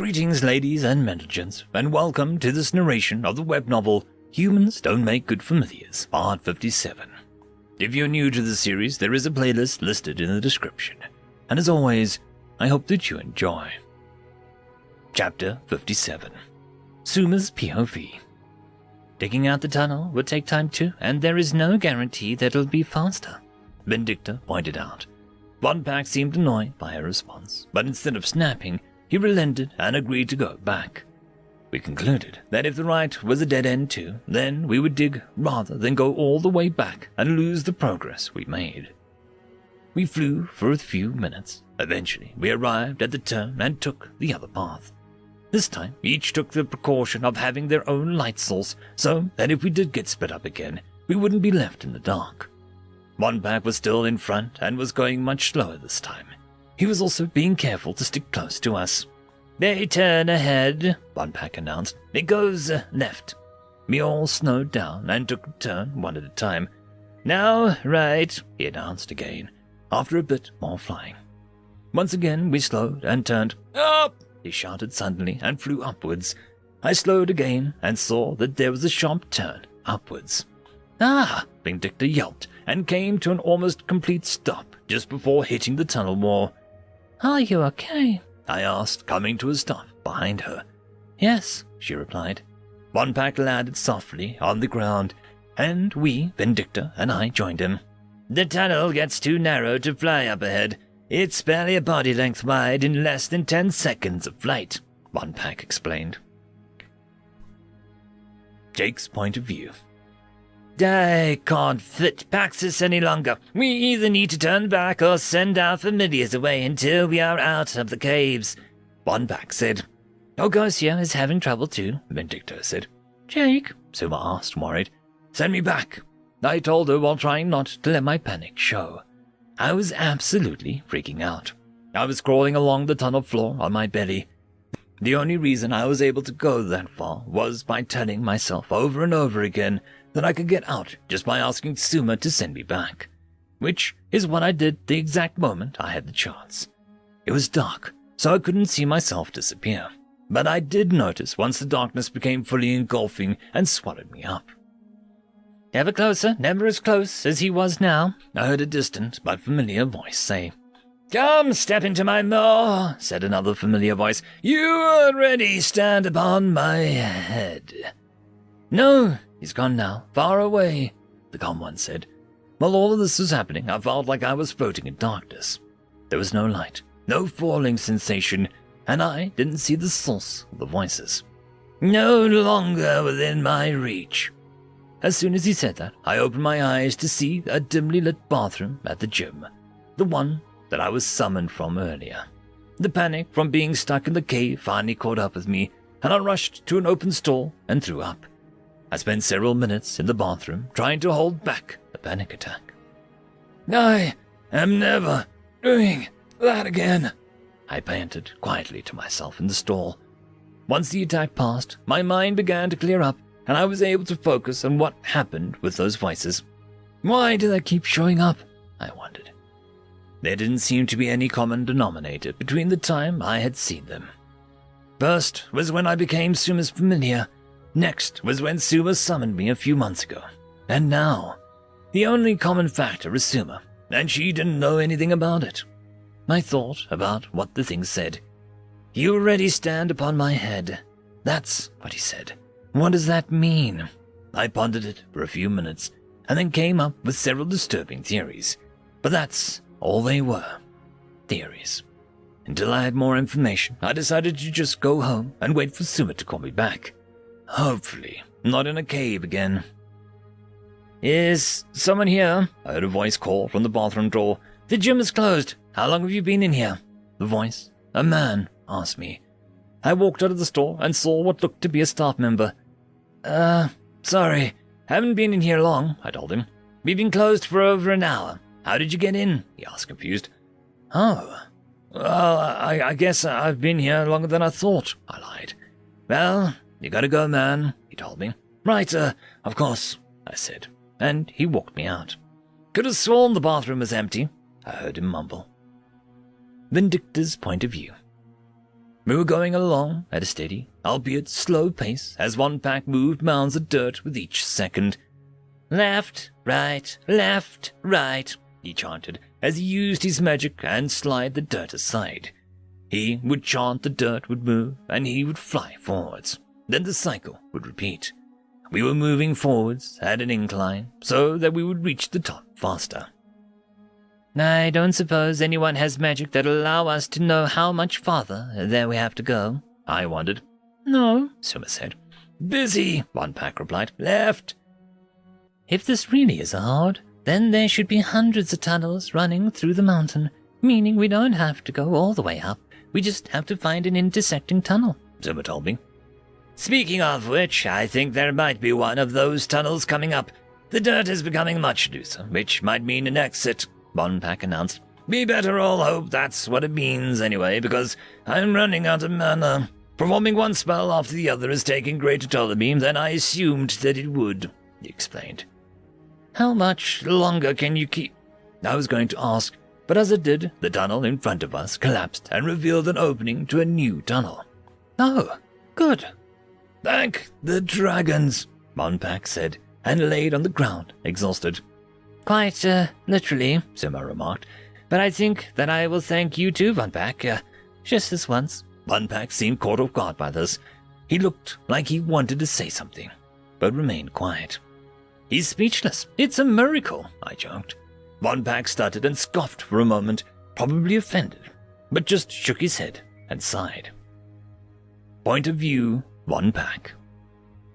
Greetings, ladies and gentlemen, and welcome to this narration of the web novel Humans Don't Make Good Familiars, Part 57. If you're new to the series, there is a playlist listed in the description, and as always, I hope that you enjoy. Chapter 57. Suma's POV. Digging out the tunnel would take time too, and there is no guarantee that it'll be faster, Vindicta pointed out. One pack seemed annoyed by her response, but instead of snapping, he relented and agreed to go back. We concluded that if the right was a dead end too, then we would dig rather than go all the way back and lose the progress we made. We flew for a few minutes. Eventually, we arrived at the turn and took the other path. This time, each took the precaution of having their own light source so that if we did get split up again, we wouldn't be left in the dark. One pack was still in front and was going much slower this time. He was also being careful to stick close to us. "They turn ahead," one pack announced. "It goes left." We all slowed down and took a turn one at a time. "Now, right," he announced again, after a bit more flying. Once again we slowed and turned. "Up!" he shouted suddenly and flew upwards. I slowed again and saw that there was a sharp turn upwards. "Ah!" Vindicta yelped and came to an almost complete stop just before hitting the tunnel wall. "Are you okay?" I asked, coming to a stop behind her. "Yes," she replied. One pack landed softly on the ground, and we, Vindicta and I, joined him. "The tunnel gets too narrow to fly up ahead. It's barely a body length wide in less than 10 seconds of flight," one pack explained. Jake's point of view. "I can't fit Paxis any longer. We either need to turn back or send our familiars away until we are out of the caves," one pack said. "Orgosia is having trouble too," Vindicta said. "Jake?" Suma asked, worried. "Send me back," I told her while trying not to let my panic show. I was absolutely freaking out. I was crawling along the tunnel floor on my belly. The only reason I was able to go that far was by telling myself over and over again that I could get out just by asking Suma to send me back, which is what I did the exact moment I had the chance. It was dark, so I couldn't see myself disappear, but I did notice once the darkness became fully engulfing and swallowed me up. "Ever closer, never as close as he was now," I heard a distant but familiar voice say. "Come, step into my maw," said another familiar voice. "You already stand upon my head." "No, he's gone now, far away," the calm one said. While all of this was happening, I felt like I was floating in darkness. There was no light, no falling sensation, and I didn't see the source of the voices. "No longer within my reach." As soon as he said that, I opened my eyes to see a dimly lit bathroom at the gym, the one that I was summoned from earlier. The panic from being stuck in the cave finally caught up with me, and I rushed to an open stall and threw up. I spent several minutes in the bathroom trying to hold back a panic attack. "I am never doing that again," I panted quietly to myself in the stall. Once the attack passed, my mind began to clear up, and I was able to focus on what happened with those voices. Why did they keep showing up? I wondered. There didn't seem to be any common denominator between the time I had seen them. First was when I became Suma's familiar. Next was when Suma summoned me a few months ago. And now, the only common factor is Suma, and she didn't know anything about it. I thought about what the thing said. "You already stand upon my head." That's what he said. What does that mean? I pondered it for a few minutes, and then came up with several disturbing theories. But that's all they were. Theories. Until I had more information, I decided to just go home and wait for Suma to call me back. Hopefully, not in a cave again. "Is someone here?" I heard a voice call from the bathroom door. "The gym is closed. How long have you been in here?" The voice, a man, asked me. I walked out of the store and saw what looked to be a staff member. Sorry, haven't been in here long," I told him. "We've been closed for over an hour. How did you get in?" he asked, confused. "Oh, well, I guess I've been here longer than I thought," I lied. "Well, you gotta go, man," he told me. "Right, of course," I said, and he walked me out. "Could have sworn the bathroom was empty," I heard him mumble. Vindicta's point of view. We were going along at a steady, albeit slow pace as one pack moved mounds of dirt with each second. Left, right, he chanted as he used his magic and slide the dirt aside. He would chant, the dirt would move, and he would fly forwards. Then the cycle would repeat. We were moving forwards at an incline so that we would reach the top faster. I don't suppose anyone has magic that'll allow us to know how much farther there we have to go, I wondered. No, Suma said. Busy, one pack replied. Left. If this really is hard, then there should be hundreds of tunnels running through the mountain, meaning we don't have to go all the way up. We just have to find an intersecting tunnel, Suma told me. Speaking of which, I think there might be one of those tunnels coming up. The dirt is becoming much looser, which might mean an exit, One Pack announced. We better all hope that's what it means anyway, because I'm running out of mana. Performing one spell after the other is taking greater toll of me than I assumed that it would, he explained. How much longer can you keep? I was going to ask, but as it did, the tunnel in front of us collapsed and revealed an opening to a new tunnel. Oh, good. Thank the dragons, One Pack said, and laid on the ground, exhausted. Quite, literally, Suma remarked, but I think that I will thank you too, One Pack, just this once. One Pack seemed caught off guard by this. He looked like he wanted to say something, but remained quiet. He's speechless. It's a miracle, I joked. One Pack stuttered and scoffed for a moment, probably offended, but just shook his head and sighed. Point of view, One Pack.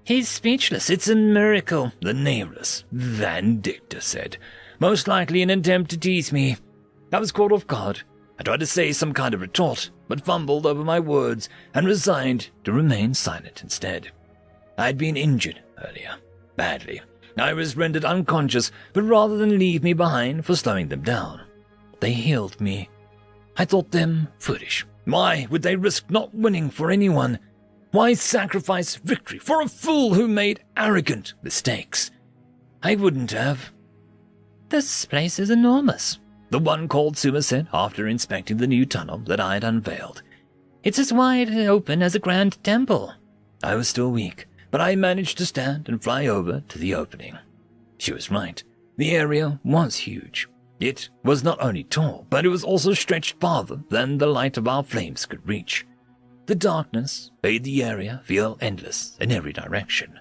He's speechless. It's a miracle, the nameless Vandictor said, most likely an attempt to tease me. I was caught off guard. I tried to say some kind of retort, but fumbled over my words and resigned to remain silent instead. I'd been injured earlier, badly. I was rendered unconscious, but rather than leave me behind for slowing them down, they healed me. I thought them foolish. Why would they risk not winning for anyone? Why sacrifice victory for a fool who made arrogant mistakes? I wouldn't have. This place is enormous, the one called Suma said after inspecting the new tunnel that I had unveiled. It's as wide open as a grand temple. I was still weak, but I managed to stand and fly over to the opening. She was right. The area was huge. It was not only tall, but it was also stretched farther than the light of our flames could reach. The darkness made the area feel endless in every direction.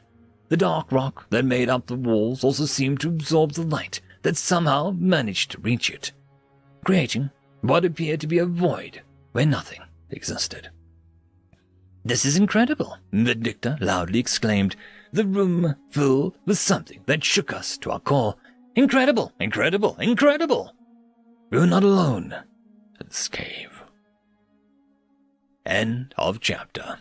The dark rock that made up the walls also seemed to absorb the light that somehow managed to reach it, creating what appeared to be a void where nothing existed. This is incredible, Vandictor loudly exclaimed, the room filled with something that shook us to our core. Incredible, incredible, incredible! We were not alone in this cave. End of chapter.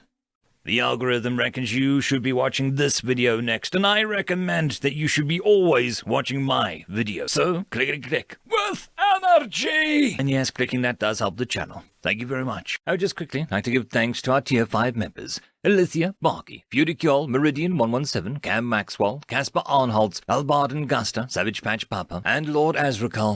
The algorithm reckons you should be watching this video next, and I recommend that you should be always watching my video. So, click with energy! And yes, clicking that does help the channel. Thank you very much. I would just quickly like to give thanks to our Tier 5 members. Alithia, Barky, Feudicuel, Meridian117, Cam Maxwell, Casper Arnholtz, Albarden Guster, Savage Patch Papa, and Lord Azrakal.